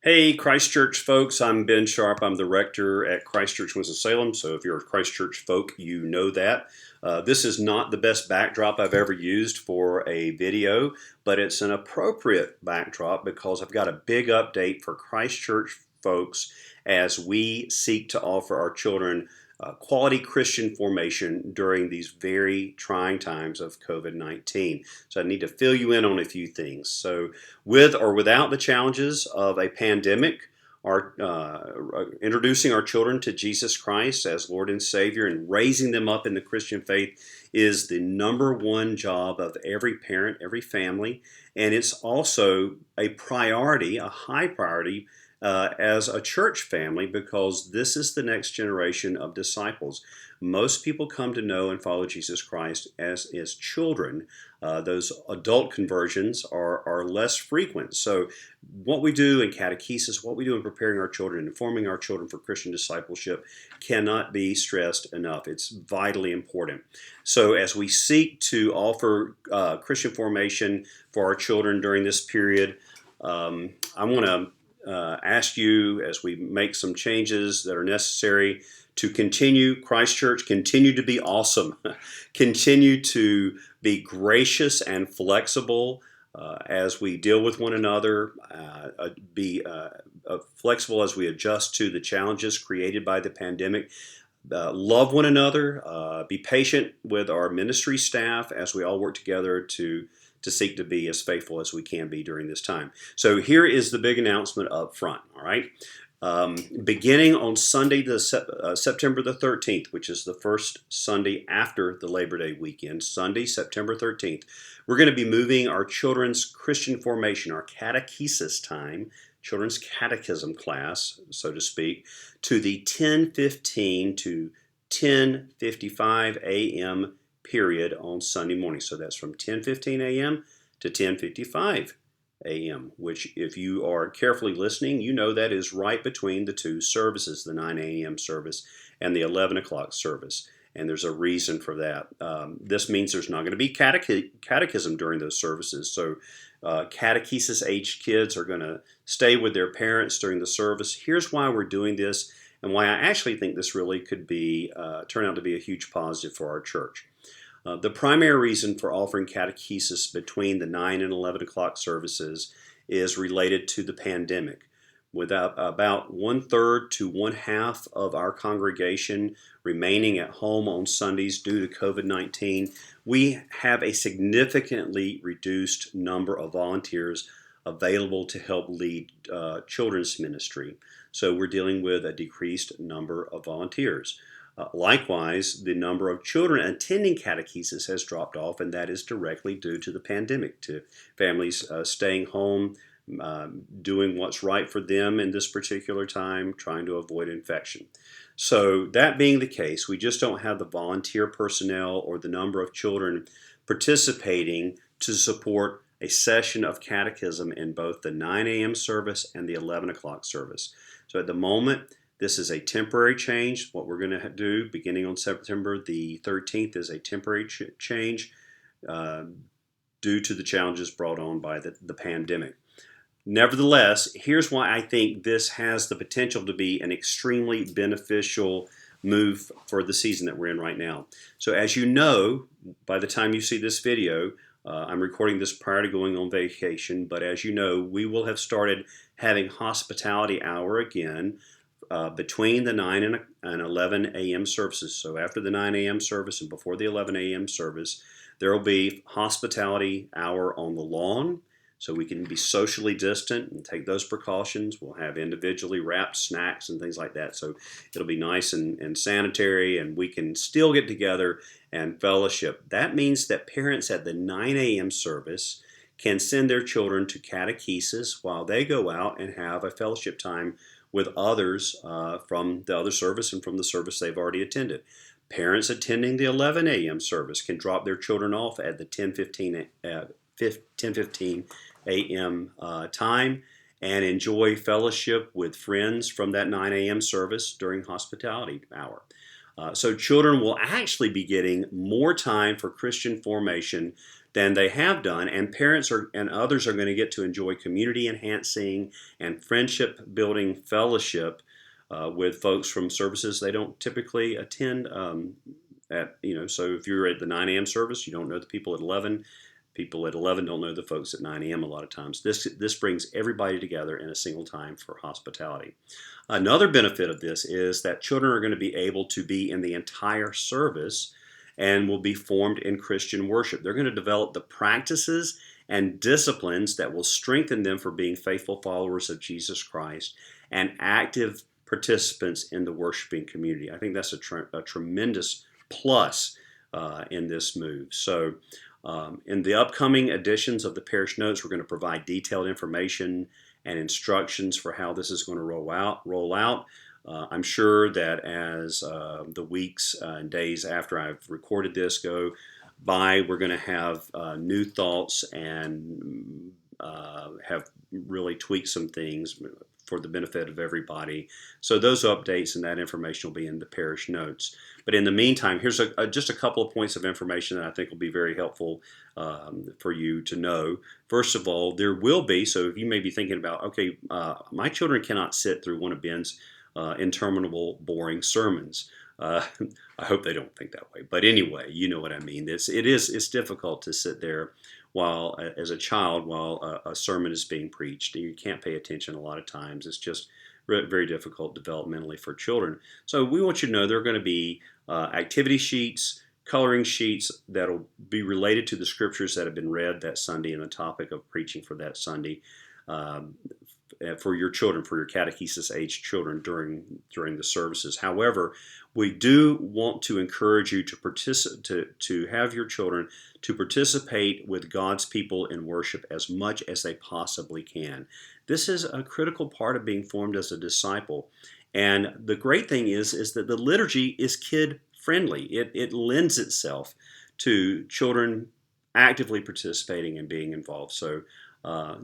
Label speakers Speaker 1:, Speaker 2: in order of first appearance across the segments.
Speaker 1: Hey, Christchurch folks, I'm Ben Sharp. I'm the rector at Christchurch, Winston-Salem. So if you're a Christchurch folk, you know that. This is not the best backdrop I've ever used for a video, but it's an appropriate backdrop because I've got a big update for Christchurch folks as we seek to offer our children quality Christian formation during these very trying times of COVID-19. So I need to fill you in on a few things. So with or without the challenges of a pandemic, introducing our children to Jesus Christ as Lord and Savior and raising them up in the Christian faith is the number one job of every parent, every family, and it's also a priority, a high priority as a church family because this is the next generation of disciples. Most people come to know and follow Jesus Christ as children. Those adult conversions are less frequent. So what we do in catechesis, what we do in preparing our children and informing our children for Christian discipleship cannot be stressed enough. It's vitally important. So as we seek to offer Christian formation for our children during this period, I want to ask you as we make some changes that are necessary to continue Christchurch, continue to be awesome, continue to be gracious and flexible as we deal with one another, be flexible as we adjust to the challenges created by the pandemic. Love one another, be patient with our ministry staff as we all work together to seek to be as faithful as we can be during this time. So here is the big announcement up front, all right? Beginning on Sunday, September the 13th, which is the first Sunday after the Labor Day weekend, Sunday, September 13th, we're going to be moving our children's Christian formation, our catechesis time, children's catechism class, so to speak, to the 10:15 to 10:55 a.m. period on Sunday morning. So that's from 10:15 a.m. to 10:55 a.m., which if you are carefully listening, you know that is right between the two services, the 9 a.m. service and the 11 o'clock service. And there's a reason for that. This means there's not going to be catechism during those services. So catechesis-age kids are going to stay with their parents during the service. Here's why we're doing this and why I actually think this really could be turn out to be a huge positive for our church. The primary reason for offering catechesis between the 9 and 11 o'clock services is related to the pandemic. With about 1/3 to 1/2 of our congregation remaining at home on Sundays due to COVID-19, we have a significantly reduced number of volunteers available to help lead children's ministry. So we're dealing with a decreased number of volunteers. Likewise, the number of children attending catechesis has dropped off, and that is directly due to the pandemic, to families staying home, doing what's right for them in this particular time, trying to avoid infection. So that being the case, we just don't have the volunteer personnel or the number of children participating to support a session of catechism in both the 9 a.m. service and the 11 o'clock service. So at the moment, this is a temporary change. What we're going to do beginning on September the 13th is a temporary change due to the challenges brought on by the pandemic. Nevertheless, here's why I think this has the potential to be an extremely beneficial move for the season that we're in right now. So as you know, by the time you see this video, I'm recording this prior to going on vacation, but as you know, we will have started having hospitality hour again between the 9 and 11 a.m. services. So after the 9 a.m. service and before the 11 a.m. service, there will be hospitality hour on the lawn, so we can be socially distant and take those precautions. We'll have individually wrapped snacks and things like that. So it'll be nice and sanitary, and we can still get together and fellowship. That means that parents at the 9 a.m. service can send their children to catechesis while they go out and have a fellowship time with others from the other service and from the service they've already attended. Parents attending the 11 a.m. service can drop their children off at the 10:15 a.m. Time and enjoy fellowship with friends from that 9 a.m. service during hospitality hour. So children will actually be getting more time for Christian formation than they have done, and parents and others are going to get to enjoy community enhancing and friendship building fellowship with folks from services they don't typically attend. So if you're at the 9 a.m. service, you don't know the people at 11. People at 11 don't know the folks at 9 a.m. a lot of times. This brings everybody together in a single time for hospitality. Another benefit of this is that children are going to be able to be in the entire service and will be formed in Christian worship. They're going to develop the practices and disciplines that will strengthen them for being faithful followers of Jesus Christ and active participants in the worshiping community. I think that's a tremendous plus in this move. So in the upcoming editions of the Parish Notes, we're going to provide detailed information and instructions for how this is going to roll out. I'm sure that as the weeks and days after I've recorded this go by, we're going to have new thoughts and have really tweaked some things for the benefit of everybody. So those updates and that information will be in the Parish Notes. But in the meantime, here's just a couple of points of information that I think will be very helpful for you to know. First of all, there will be, so if you may be thinking about, okay, my children cannot sit through one of Ben's interminable, boring sermons. I hope they don't think that way. But anyway, you know what I mean. It's difficult to sit there while, as a child, while a sermon is being preached. You can't pay attention a lot of times. It's just very difficult developmentally for children. So we want you to know there are going to be activity sheets, coloring sheets that'll be related to the scriptures that have been read that Sunday and the topic of preaching for that Sunday. For your children, for your catechesis-age children during the services. However, we do want to encourage you to have your children to participate with God's people in worship as much as they possibly can. This is a critical part of being formed as a disciple. And the great thing is that the liturgy is kid-friendly. It lends itself to children actively participating and being involved. So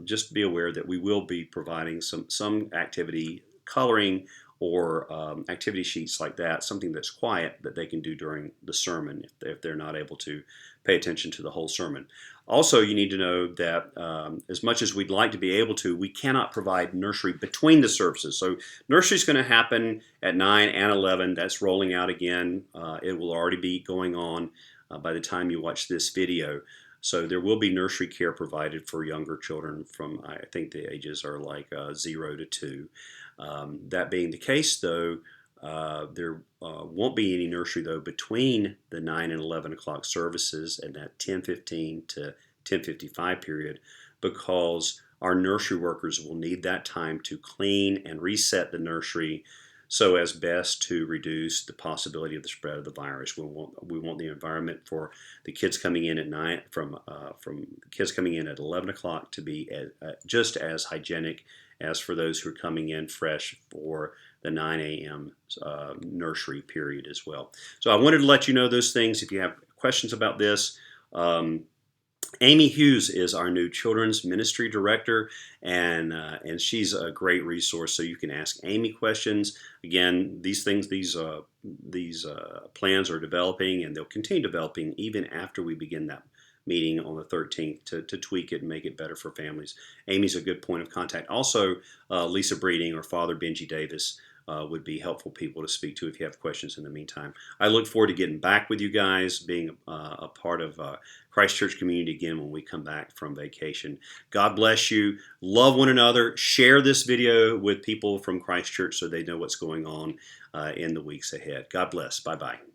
Speaker 1: just be aware that we will be providing some activity coloring or activity sheets like that, something that's quiet that they can do during the sermon if they're not able to pay attention to the whole sermon. Also, you need to know that as much as we'd like to be able to, we cannot provide nursery between the services. So nursery is going to happen at 9 and 11. That's rolling out again. It will already be going on by the time you watch this video. So there will be nursery care provided for younger children from, I think the ages are like 0 to 2. That being the case, though, there won't be any nursery, though, between the 9 and 11 o'clock services and that 10:15 to 10:55 period, because our nursery workers will need that time to clean and reset the nursery so as best to reduce the possibility of the spread of the virus. We want the environment for the kids coming in at 9 from kids coming in at 11 o'clock to be just as hygienic as for those who are coming in fresh for the 9 a.m. Nursery period as well. So I wanted to let you know those things. If you have questions about this, Amy Hughes is our new children's ministry director, and she's a great resource. So you can ask Amy questions. Again, these plans are developing, and they'll continue developing even after we begin that meeting on the 13th to tweak it and make it better for families. Amy's a good point of contact. Also, Lisa Breeding or Father Benji Davis would be helpful people to speak to if you have questions in the meantime. I look forward to getting back with you guys, being a part of Christ Church community again when we come back from vacation. God bless you. Love one another. Share this video with people from Christ Church so they know what's going on in the weeks ahead. God bless. Bye-bye.